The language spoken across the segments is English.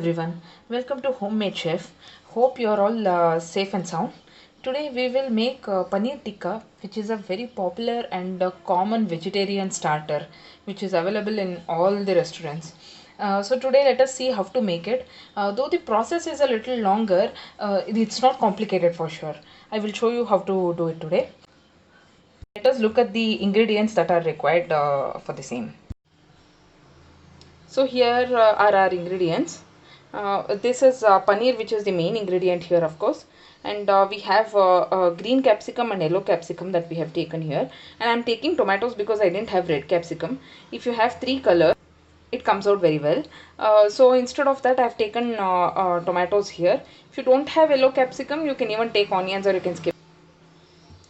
everyone, welcome to Homemade Chef. Hope you're all safe and sound. Today we will make paneer tikka, which is a very popular and common vegetarian starter, which is available in all the restaurants. So today let us see how to make it. Though the process is a little longer, it's not complicated for sure. I will show you how to do it today. Let us look at the ingredients that are required for the same. So here are our ingredients. This is paneer, which is the main ingredient here, of course. And we have green capsicum and yellow capsicum that we have taken here. And I'm taking tomatoes because I didn't have red capsicum. If you have three colors, it comes out very well. So instead of that, I've taken tomatoes here. If you don't have yellow capsicum, you can even take onions or you can skip.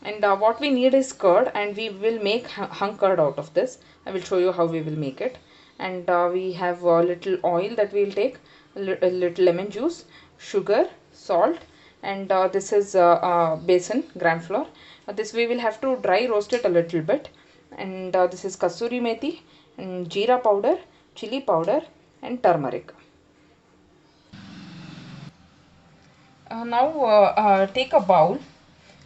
And what we need is curd, and we will make hung curd out of this. I will show you how we will make it. And we have a little oil that we will take, a little lemon juice, sugar, salt, and this is besan, gram flour. This we will have to dry roast it a little bit. And this is kasuri methi, and jeera powder, chili powder, and turmeric. Now take a bowl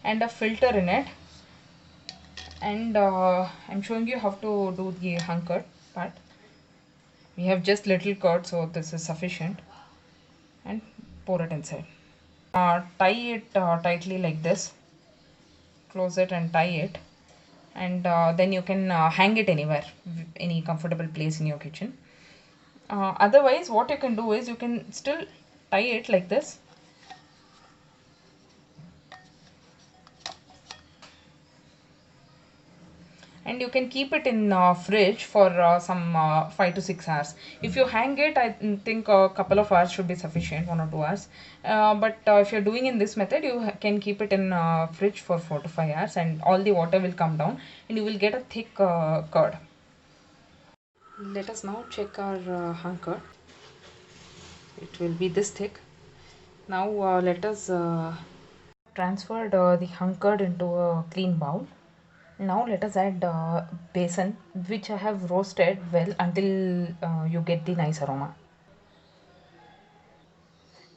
and a filter in it, and I'm showing you how to do the hung curd part. We have just little curd, so this is sufficient, and pour it inside. Tie it tightly like this, close it and tie it, and then you can hang it anywhere, any comfortable place in your kitchen. Otherwise what you can do is you can still tie it like this, and you can keep it in fridge for some 5 to 6 hours. If you hang it, I think a couple of hours should be sufficient, 1 or 2 hours. But if you're doing in this method, you can keep it in fridge for 4 to 5 hours, and all the water will come down and you will get a thick curd. Let us now check our hung curd. It will be this thick. Now let us transfer the hung curd into a clean bowl. Now let us add besan, which I have roasted well until you get the nice aroma.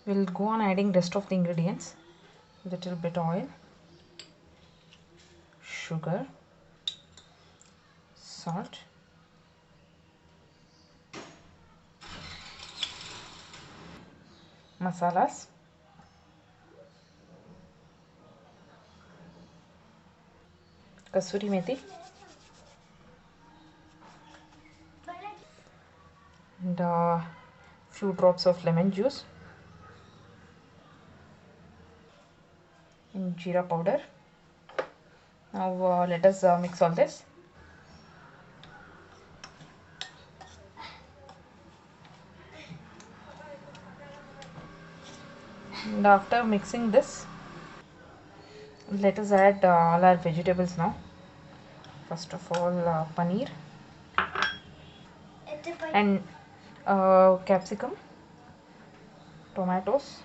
We'll go on adding rest of the ingredients. Little bit oil, sugar, salt, masalas, kasuri methi, and few drops of lemon juice, and jeera powder. Now let us mix all this. And after mixing this, let us add all our vegetables now. First of all, paneer and capsicum, tomatoes.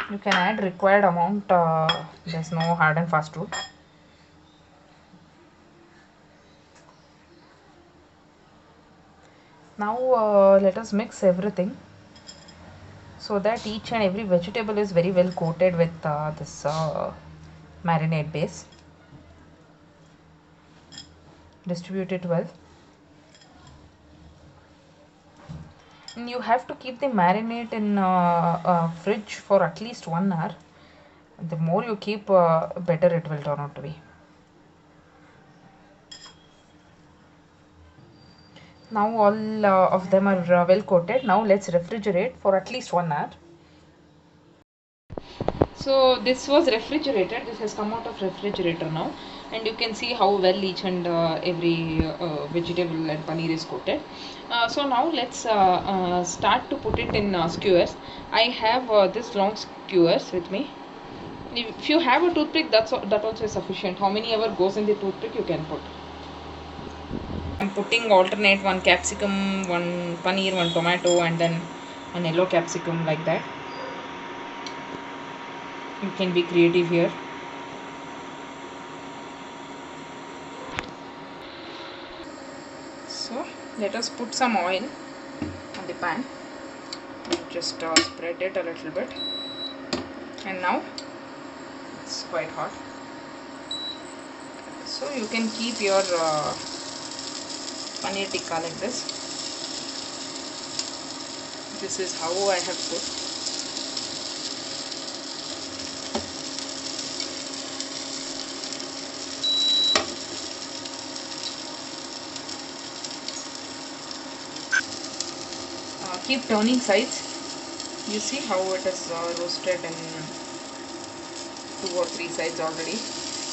You can add required amount. There's no hard and fast rule. Now let us mix everything so that each and every vegetable is very well coated with this marinade base. Distribute it well. And you have to keep the marinade in fridge for at least 1 hour. The more you keep, better it will turn out to be. Now all of them are well coated. Now let's refrigerate for at least 1 hour. So this was refrigerated. This has come out of refrigerator now, and you can see how well each and every vegetable and paneer is coated. So now let's start to put it in skewers. I have this long skewers with me. If you have a toothpick, that also is sufficient. How many ever goes in the toothpick you can put. I'm putting alternate, one capsicum, one paneer, one tomato, and then one yellow capsicum, like that. You can be creative here. So let us put some oil on the pan. just spread it a little bit, and now it's quite hot, so you can keep your paneer tikka like this. This is how I have put. Keep turning sides. You see how it is roasted in 2 or 3 sides already.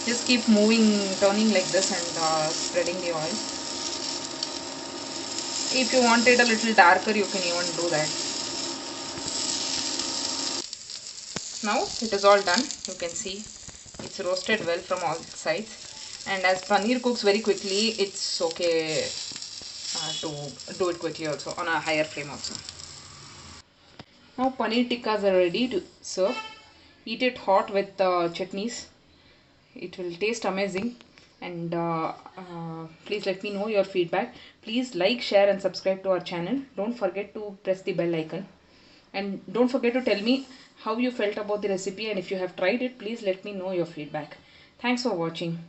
Just keep moving, turning like this, and spreading the oil. If you want it a little darker, you can even do that. Now it is all done. You can see it's roasted well from all sides, and as paneer cooks very quickly, it's okay to do it quickly also on a higher flame also. Now paneer tikkas are ready to serve. Eat it hot with chutneys. It will taste amazing, and please let me know your feedback. Please like, share and subscribe to our channel. Don't forget to press the bell icon, and don't forget to tell me how you felt about the recipe, and if you have tried it, please let me know your feedback. Thanks for watching.